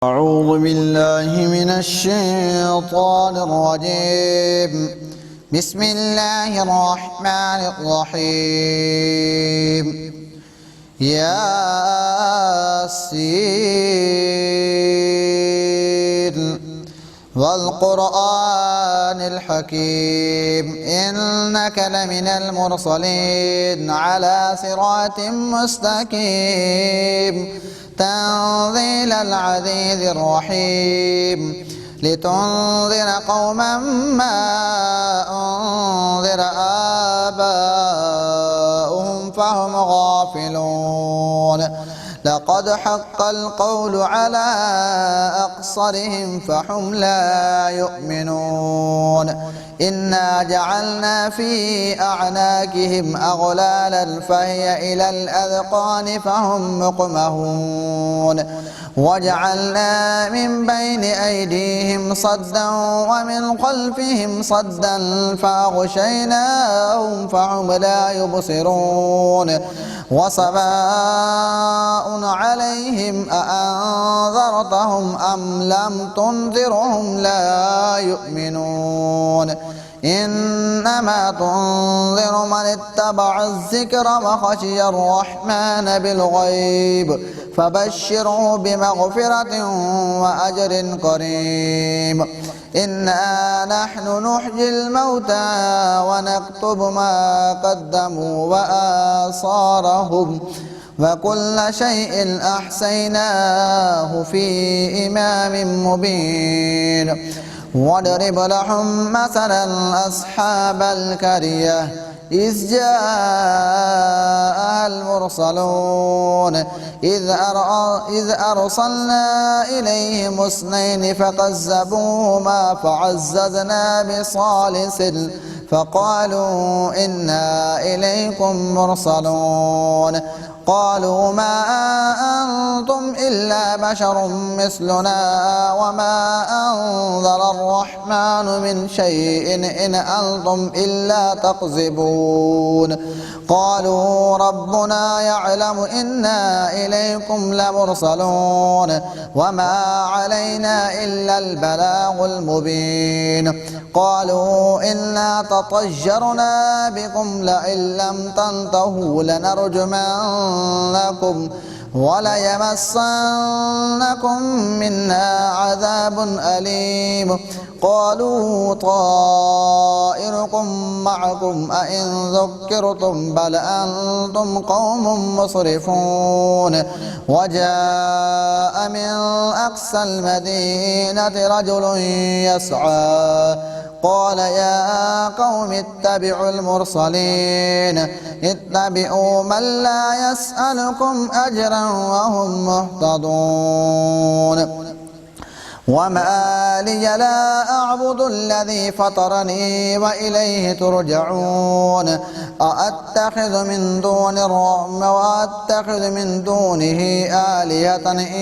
أعوذ بالله من الشيطان الرجيم. بسم الله الرحمن الرحيم. ياسين والقرآن الحكيم إنك لمن المرسلين على صراط مستقيم تنزيل العزيز الرحيم لتنذر قوما ما أنذر آباؤهم فهم غافلون لقد حق القول على أكثرهم فهم لا يؤمنون إنا جعلنا في أعناقهم أغلالا فهي إلى الأذقان فهم مقمحون وجعلنا من بين أيديهم صدا ومن خلفهم صدا فأغشيناهم فهم لا يبصرون وسواء عليهم أأنذرتهم أم لم تنذرهم لا يؤمنون إنما تنذر من اتبع الذكر وخشي الرحمن بالغيب فبشره بمغفرة وأجر كريم إنا نحن نحيي الموتى ونكتب ما قدموا وآثارهم وكل شيء أحصيناه في إمام مبين واضرب لهم مثلا أصحاب القرية إذ جاء المرسلون إذ أرسلنا إليهم اثنين فكذبوهما فعززنا بثالث فقالوا إنا إليكم مرسلون قالوا ما أنتم إلا بشر مثلنا وما أنزل الرحمن من شيء إن أنتم إلا تكذبون قالوا ربنا يعلم إنا إليكم لمرسلون وما علينا إلا البلاغ المبين قالوا إنا تطيرنا بكم لئن لم تنتهوا لنرجمنكم وليمسنكم منا عذاب أليم قالوا طائركم معكم أئن ذكرتم بل أنتم قوم مسرفون وجاء من أقصى المدينة رجل يسعى قال يا قوم اتبعوا المرسلين اتبعوا من لا يسألكم أجرا وهم مهتدون وما لي لا أعبد الذي فطرني وإليه ترجعون أأتخذ من دونه آلهة إن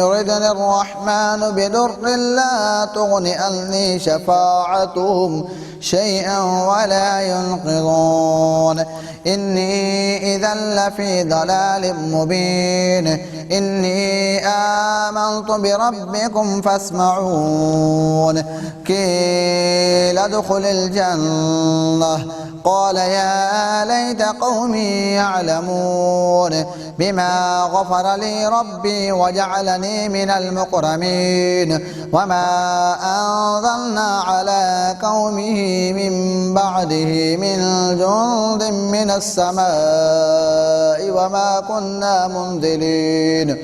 يردني الرحمن بضر لا تغن عني شفاعتهم شيئا ولا ينقذون إني إذا لفي ضلال مبين إني آمنت بربكم فاسمعون قيل ادخل الجنة قال يا ليت قومي يعلمون بما غفر لي ربي وجعلني من المكرمين وما أنزلنا على قومه من بعده من جند من السماء وما كنا منزلين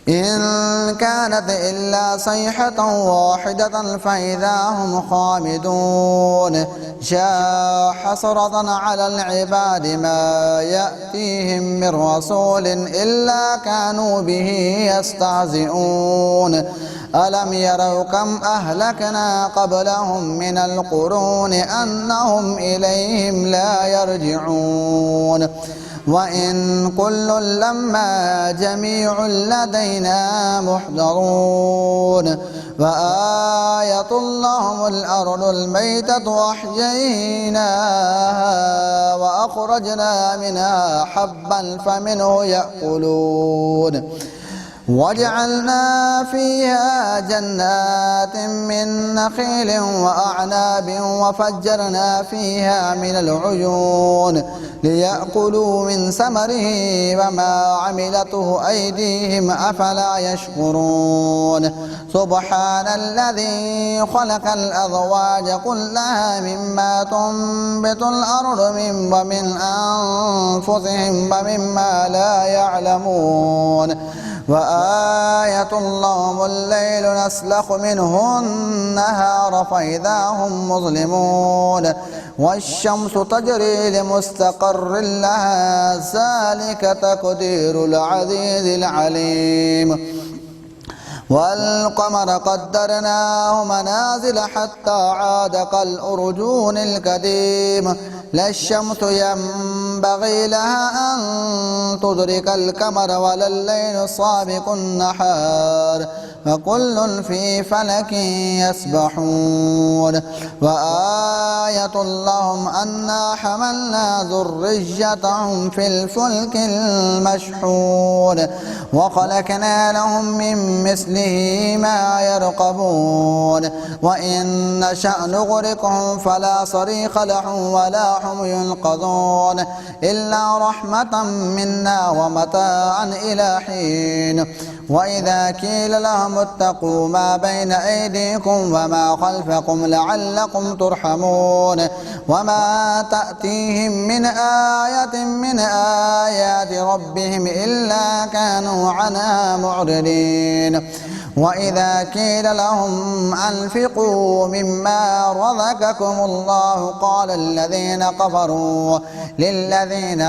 إن كانت إلا صيحة واحدة فإذا هم خامدون جاء حسرة على العباد ما يأتيهم من رسول إلا كانوا به يستهزئون ألم يروا كم أهلكنا قبلهم من القرون أنهم إليهم لا يرجعون وإن كل لما جميع لدينا محضرون وآية لهم الأرض الميتة وأحييناها وأخرجنا منها حبا فمنه يأكلون وجعلنا فيها جنات من نخيل وأعناب وفجرنا فيها من العيون ليأكلوا من ثمره وما عملته أيديهم أفلا يشكرون سبحان الذي خلق الأزواج كلها مما تنبت الأرض ومن أنفسهم ومما لا يعلمون وآية لهم الليل نسلخ منه النهار فإذا هم مظلمون والشمس تجري لمستقر لها ذلك تقدير العزيز العليم والقمر قدرناه منازل حتى عاد كالأرجون القديم لا الشمس ينبغي لها أن تدرك القمر ولا الليل سابق النهار فكل في فلك يسبحون وآية لهم أنا حملنا ذريتهم في الفلك المشحون وخلقنا لهم من مثله ما يركبون وإن نشأ نغرقهم فلا صريخ لهم ولا هم ينقذون إلا رحمة منا ومتاعا إلى حين وإذا قيل لهم اتقوا ما بين أيديكم وما خلفكم لعلكم ترحمون وما تأتيهم من آية من آيات ربهم إلا كانوا عنها معرضين وإذا قيل لهم أنفقوا مما رزقكم الله قال الذين كفروا للذين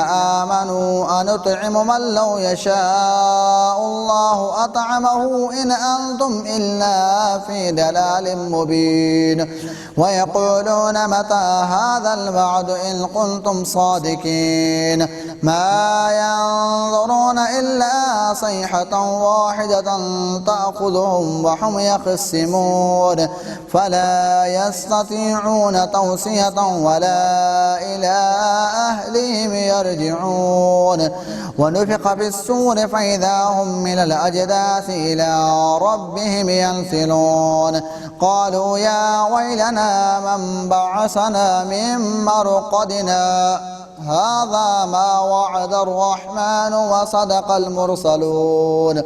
آمنوا أنطعم من لو يشاء الله أطعمه إن أنتم إلا في دلال مبين ويقولون متى هذا الوعد إن كنتم صادقين ما ينظرون إلا صيحة واحدة تأخذهم وهم يخصمون فلا يستطيعون توصية ولا إلى أهلهم يرجعون ونفخ في الصور فإذا هم من الأجداث إلى ربهم ينسلون قالوا يا ويلنا من بعثنا من مرقدنا هذا ما وعد الرحمن وصدق المرسلون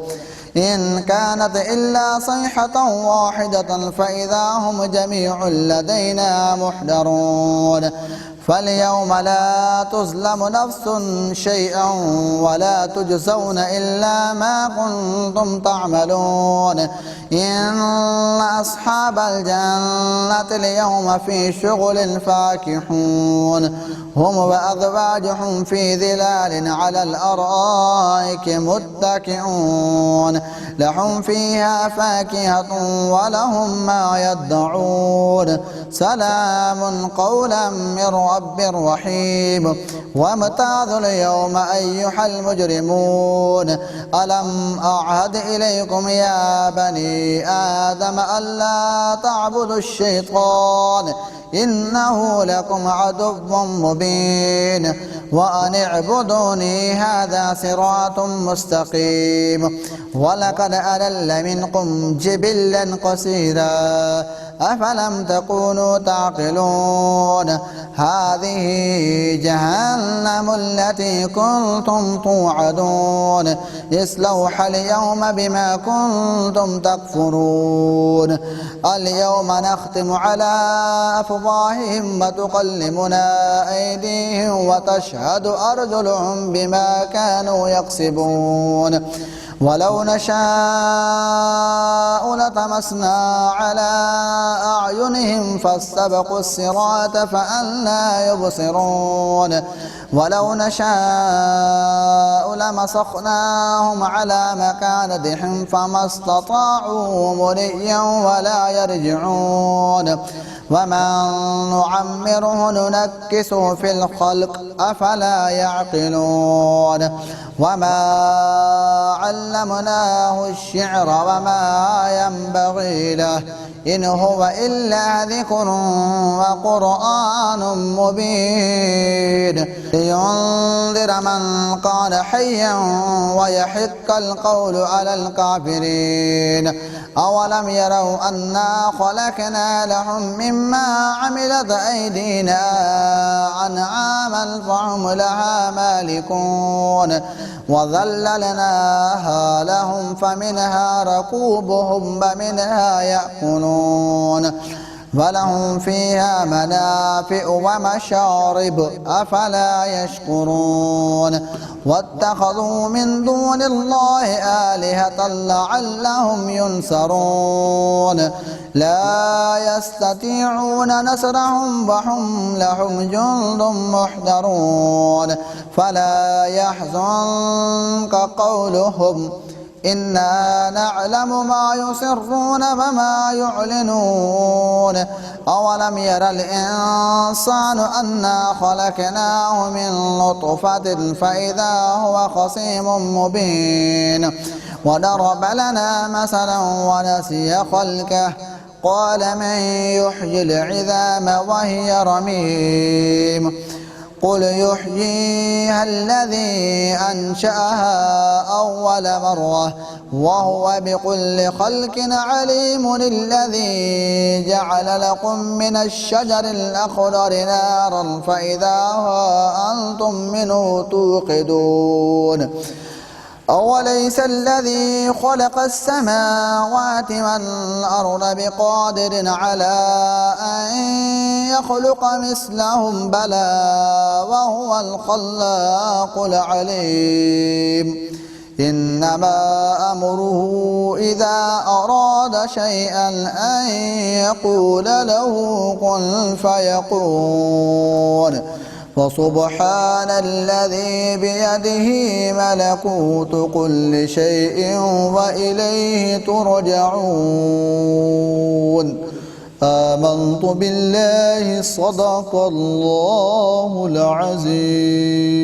إن كانت إلا صيحة واحدة فإذا هم جميع لدينا محضرون فاليوم لا تظلم نفس شيئا ولا تجزون إلا ما كنتم تعملون إن أصحاب الجنة اليوم في شغل فاكهون هم وأزواجهم في ظلال على الأرائك متكئون لهم فيها فاكهة ولهم ما يدعون سلام قولا من رب رحيم وامتازوا اليوم أيها المجرمون ألم أعهد إليكم يا بني آدم ألا تعبدوا الشيطان إنه لكم عدو مبين وأن اعبدوني هذا صراط مستقيم ولقد أضل منكم جبلا قصيرا أفلم تكونوا تعقلون هذه جهنم التي كنتم توعدون اصلوها اليوم بما كنتم تكفرون اليوم نختم على أفواههم وتكلمنا أيديهم وتشهد أرجلهم بما كانوا يكسبون ولو نشاء لطمسنا على أعينهم فاستبقوا الصراط فأنى يبصرون ولو نشاء لمسخناهم على مكانتهم فما استطاعوا مضيا ولا يرجعون ومن نعمره ننكسه في الخلق أفلا يعقلون وما علمناه الشعر وما ينبغي له إن هو إلا ذكر وقرآن مبين لينذر من كان حيا ويحق القول على الكافرين أولم يروا أنا خلقنا لهم مما عملت أيدينا أنعاما فهم لها مالكون وذللناها لهم فمنها ركوبهم ومنها يأكلون فلهم فيها منافع ومشارب أفلا يشكرون واتخذوا من دون الله آلهة لعلهم ينصرون لا يستطيعون نصرهم وهم لهم جند محضرون فلا يحزنك قولهم إنا نعلم ما يسرون وما يعلنون أولم ير الإنسان أنا خلقناه من نطفة فإذا هو خصيم مبين وضرب لنا مثلا ونسي خلقه قال من يحيي العظام وهي رميم قل يحييها الذي أنشأها أول مرة وهو بكل خلق عليم الذي جعل لكم من الشجر الأخضر نارا فإذا أنتم منه توقدون أوليس الذي خلق السماوات والأرض بقادر على أن يخلق مثلهم بلى وهو الخلاق العليم إنما أمره إذا أراد شيئا أن يقول له كن فيكون فسبحان الذي بيده ملكوت كل شيء وإليه ترجعون آمنت بالله صدق الله العظيم.